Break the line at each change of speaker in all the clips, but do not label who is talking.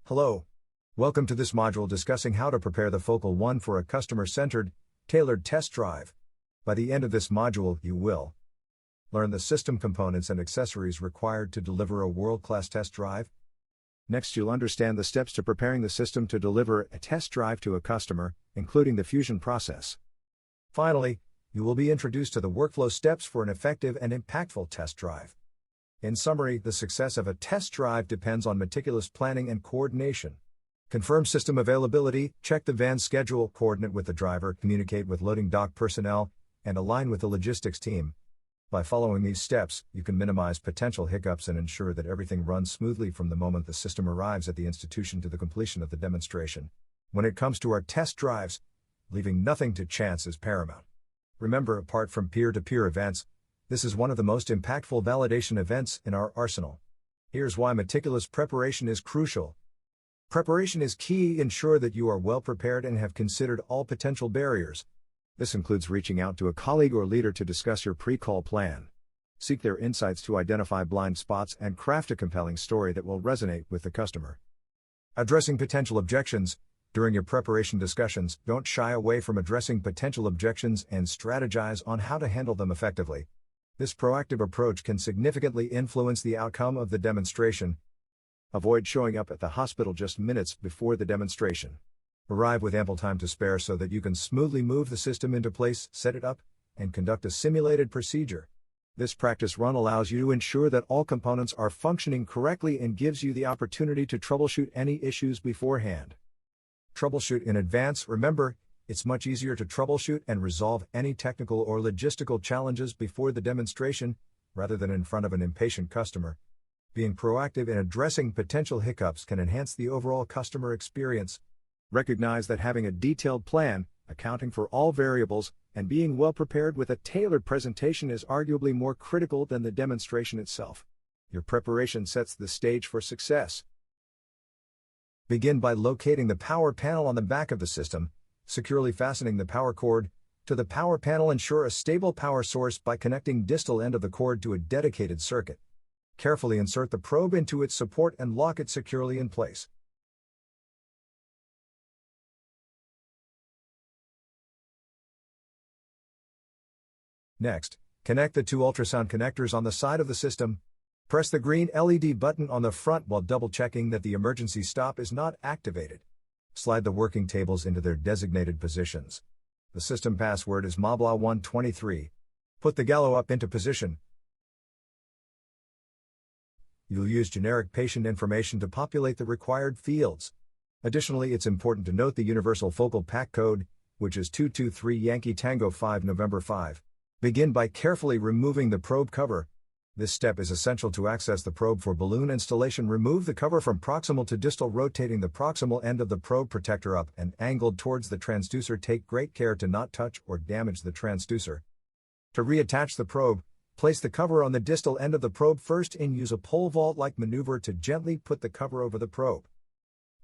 Hello. Welcome to this module discussing how to prepare the Focal One for a customer-centered, tailored test drive. By the end of this module, you will learn the system components and accessories required to deliver a world-class test drive. Next, you'll understand the steps to preparing the system to deliver a test drive to a customer, including the fusion process. Finally, you will be introduced to the workflow steps for an effective and impactful test drive. In summary, the success of a test drive depends on meticulous planning and coordination. Confirm system availability, check the van's schedule, coordinate with the driver, communicate with loading dock personnel, and align with the logistics team. By following these steps, you can minimize potential hiccups and ensure that everything runs smoothly from the moment the system arrives at the institution to the completion of the demonstration. When it comes to our test drives, leaving nothing to chance is paramount. Remember, apart from peer-to-peer events, this is one of the most impactful validation events in our arsenal. Here's why meticulous preparation is crucial. Preparation is key. Ensure that you are well prepared and have considered all potential barriers. This includes reaching out to a colleague or leader to discuss your pre-call plan. Seek their insights to identify blind spots and craft a compelling story that will resonate with the customer. Addressing potential objections. During your preparation discussions, don't shy away from addressing potential objections and strategize on how to handle them effectively. This proactive approach can significantly influence the outcome of the demonstration. Avoid showing up at the hospital just minutes before the demonstration. Arrive with ample time to spare so that you can smoothly move the system into place, set it up, and conduct a simulated procedure. This practice run allows you to ensure that all components are functioning correctly and gives you the opportunity to troubleshoot any issues beforehand. Troubleshoot in advance. Remember, it's much easier to troubleshoot and resolve any technical or logistical challenges before the demonstration, rather than in front of an impatient customer. Being proactive in addressing potential hiccups can enhance the overall customer experience. Recognize that having a detailed plan, accounting for all variables, and being well prepared with a tailored presentation is arguably more critical than the demonstration itself. Your preparation sets the stage for success. Begin by locating the power panel on the back of the system, securely fastening the power cord to the power panel. Ensure a stable power source by connecting distal end of the cord to a dedicated circuit. Carefully insert the probe into its support and lock it securely in place. Next, connect the two ultrasound connectors on the side of the system. Press the green LED button on the front while double-checking that the emergency stop is not activated. Slide the working tables into their designated positions. The system password is Mobla123. Put the gallo up into position. You'll use generic patient information to populate the required fields. Additionally, it's important to note the Universal Focal Pack code, which is 223 Yankee Tango 5 November 5. Begin by carefully removing the probe cover. This step is essential to access the probe for balloon installation. Remove the cover from proximal to distal, rotating the proximal end of the probe protector up and angled towards the transducer. Take great care to not touch or damage the transducer. To reattach the probe, place the cover on the distal end of the probe first and use a pole vault-like maneuver to gently put the cover over the probe.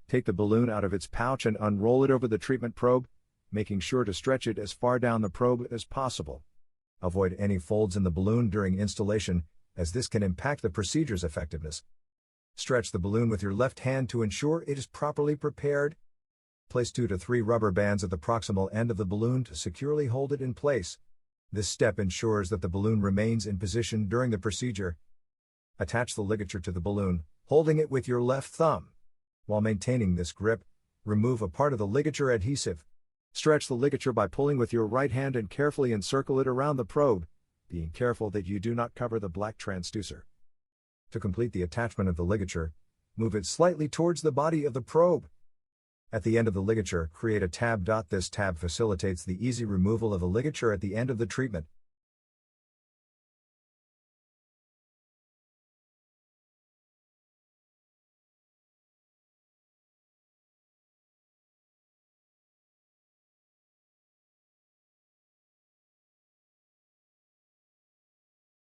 Take the balloon out of its pouch and unroll it over the treatment probe, making sure to stretch it as far down the probe as possible. Avoid any folds in the balloon during installation, as this can impact the procedure's effectiveness. Stretch the balloon with your left hand to ensure it is properly prepared. Place 2 to 3 rubber bands at the proximal end of the balloon to securely hold it in place. This step ensures that the balloon remains in position during the procedure. Attach the ligature to the balloon, holding it with your left thumb. While maintaining this grip, remove a part of the ligature adhesive. Stretch the ligature by pulling with your right hand and carefully encircle it around the probe, being careful that you do not cover the black transducer. To complete the attachment of the ligature, move it slightly towards the body of the probe. At the end of the ligature, create a tab. This tab facilitates the easy removal of the ligature at the end of the treatment.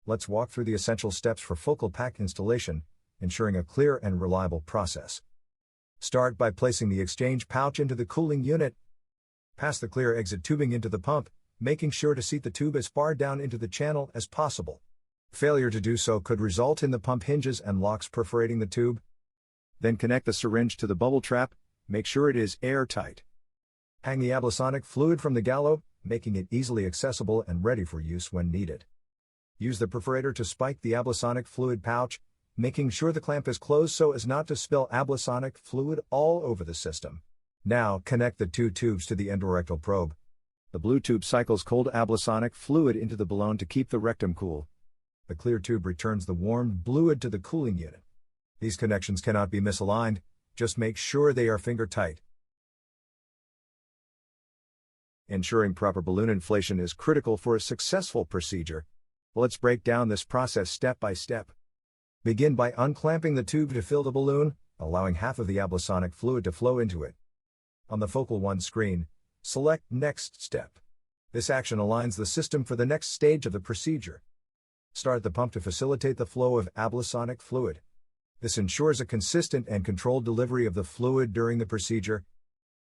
Let's walk through the essential steps for focal pack installation, ensuring a clear and reliable process. Start by placing the exchange pouch into the cooling unit. Pass the clear exit tubing into the pump, making sure to seat the tube as far down into the channel as possible. Failure to do so could result in the pump hinges and locks perforating the tube. Then connect the syringe to the bubble trap, make sure it is airtight. Hang the ablasonic fluid from the gallows, making it easily accessible and ready for use when needed. Use the perforator to spike the ablasonic fluid pouch, making sure the clamp is closed so as not to spill ablasonic fluid all over the system. Now connect the two tubes to the endorectal probe. The blue tube cycles cold ablasonic fluid into the balloon to keep the rectum cool. The clear tube returns the warm fluid to the cooling unit. These connections cannot be misaligned, just make sure they are finger tight. Ensuring proper balloon inflation is critical for a successful procedure. Let's break down this process step by step. Begin by unclamping the tube to fill the balloon, allowing half of the ablasonic fluid to flow into it. On the Focal One screen, select Next Step. This action aligns the system for the next stage of the procedure. Start the pump to facilitate the flow of ablasonic fluid. This ensures a consistent and controlled delivery of the fluid during the procedure.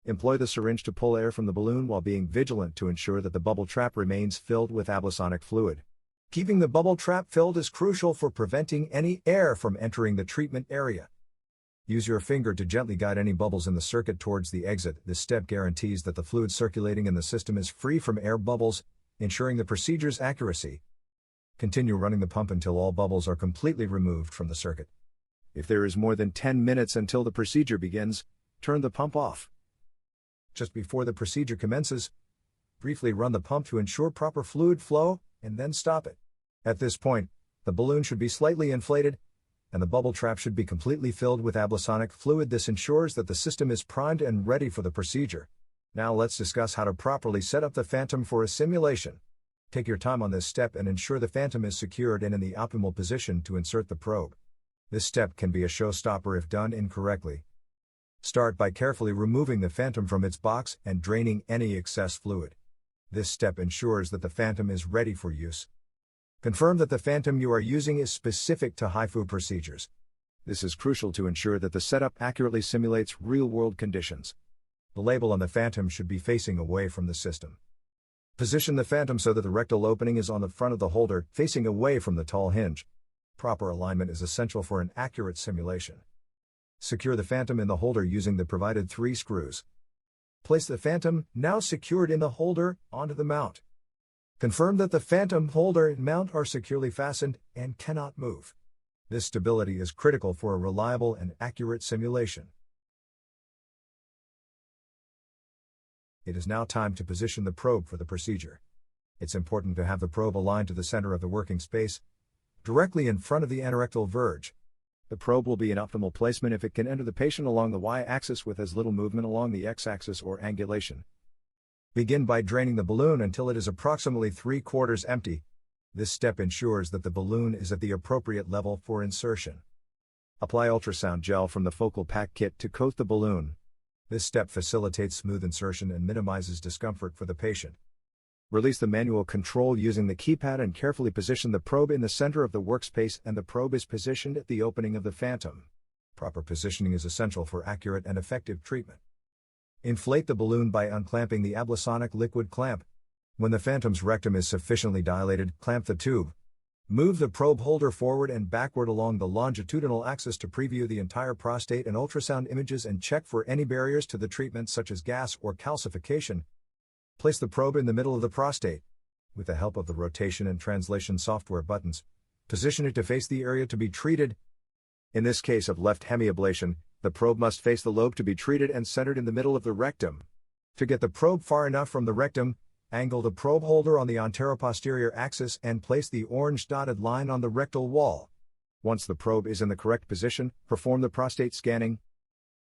Employ the syringe to pull air from the balloon while being vigilant to ensure that the bubble trap remains filled with ablasonic fluid. Keeping the bubble trap filled is crucial for preventing any air from entering the treatment area. Use your finger to gently guide any bubbles in the circuit towards the exit. This step guarantees that the fluid circulating in the system is free from air bubbles, ensuring the procedure's accuracy. Continue running the pump until all bubbles are completely removed from the circuit. If there is more than 10 minutes until the procedure begins, turn the pump off. Just before the procedure commences, briefly run the pump to ensure proper fluid flow, and then stop it. At this point, the balloon should be slightly inflated, and the bubble trap should be completely filled with ablasonic fluid. This ensures that the system is primed and ready for the procedure. Now let's discuss how to properly set up the phantom for a simulation. Take your time on this step and ensure the phantom is secured and in the optimal position to insert the probe. This step can be a showstopper if done incorrectly. Start by carefully removing the phantom from its box and draining any excess fluid. This step ensures that the phantom is ready for use. Confirm that the phantom you are using is specific to HIFU procedures. This is crucial to ensure that the setup accurately simulates real-world conditions. The label on the phantom should be facing away from the system. Position the phantom so that the rectal opening is on the front of the holder, facing away from the tall hinge. Proper alignment is essential for an accurate simulation. Secure the phantom in the holder using the provided 3 screws. Place the phantom, now secured in the holder, onto the mount. Confirm that the phantom holder and mount are securely fastened and cannot move. This stability is critical for a reliable and accurate simulation. It is now time to position the probe for the procedure. It's important to have the probe aligned to the center of the working space, directly in front of the anorectal verge. The probe will be in optimal placement if it can enter the patient along the y-axis with as little movement along the x-axis or angulation. Begin by draining the balloon until it is approximately 3/4 empty. This step ensures that the balloon is at the appropriate level for insertion. Apply ultrasound gel from the focal pack kit to coat the balloon. This step facilitates smooth insertion and minimizes discomfort for the patient. Release the manual control using the keypad and carefully position the probe in the center of the workspace, and the probe is positioned at the opening of the phantom. Proper positioning is essential for accurate and effective treatment. Inflate the balloon by unclamping the ablasonic liquid clamp. When the phantom's rectum is sufficiently dilated, clamp the tube. Move the probe holder forward and backward along the longitudinal axis to preview the entire prostate and ultrasound images and check for any barriers to the treatment such as gas or calcification. Place the probe in the middle of the prostate. With the help of the rotation and translation software buttons, position it to face the area to be treated. In this case of left hemiablation, the probe must face the lobe to be treated and centered in the middle of the rectum. To get the probe far enough from the rectum, angle the probe holder on the anteroposterior axis and place the orange dotted line on the rectal wall. Once the probe is in the correct position, perform the prostate scanning.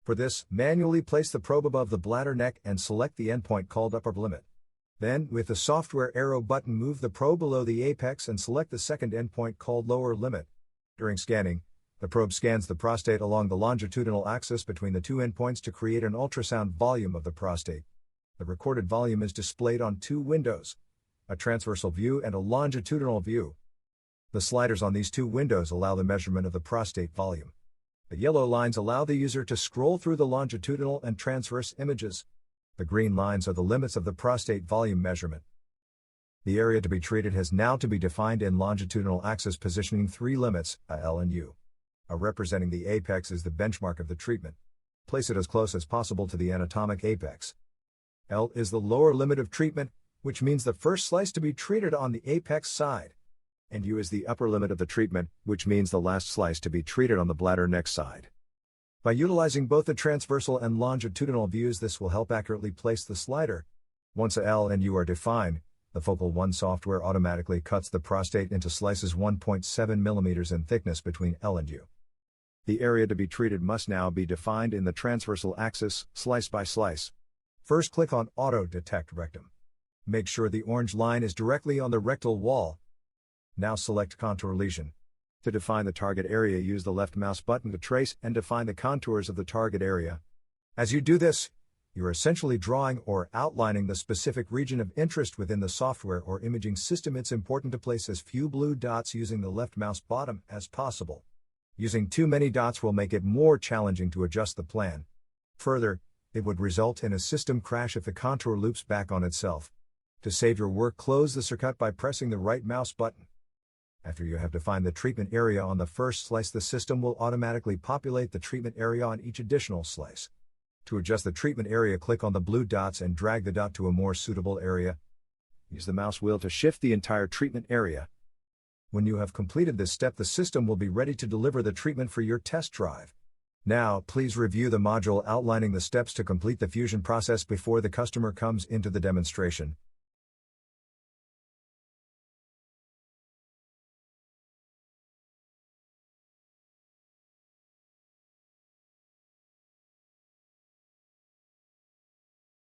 For this, manually place the probe above the bladder neck and select the endpoint called upper limit. Then, with the software arrow button, move the probe below the apex and select the second endpoint called lower limit. During scanning, the probe scans the prostate along the longitudinal axis between the 2 endpoints to create an ultrasound volume of the prostate. The recorded volume is displayed on 2 windows, a transversal view and a longitudinal view. The sliders on these 2 windows allow the measurement of the prostate volume. The yellow lines allow the user to scroll through the longitudinal and transverse images. The green lines are the limits of the prostate volume measurement. The area to be treated has now to be defined in longitudinal axis positioning 3 limits, a, L and U. A representing the apex is the benchmark of the treatment. Place it as close as possible to the anatomic apex. L is the lower limit of treatment, which means the first slice to be treated on the apex side. And U is the upper limit of the treatment, which means the last slice to be treated on the bladder neck side. By utilizing both the transversal and longitudinal views, this will help accurately place the slider. Once L and U are defined, the Focal One software automatically cuts the prostate into slices 1.7 mm in thickness between L and U. The area to be treated must now be defined in the transversal axis, slice by slice. First, click on Auto Detect Rectum. Make sure the orange line is directly on the rectal wall. Now select Contour Lesion. To define the target area, use the left mouse button to trace and define the contours of the target area. As you do this, you're essentially drawing or outlining the specific region of interest within the software or imaging system. It's important to place as few blue dots using the left mouse bottom as possible. Using too many dots will make it more challenging to adjust the plan. Further, it would result in a system crash if the contour loops back on itself. To save your work, close the circuit by pressing the right mouse button. After you have defined the treatment area on the first slice, the system will automatically populate the treatment area on each additional slice. To adjust the treatment area, click on the blue dots and drag the dot to a more suitable area. Use the mouse wheel to shift the entire treatment area. When you have completed this step, the system will be ready to deliver the treatment for your test drive. Now, please review the module outlining the steps to complete the fusion process before the customer comes into the demonstration.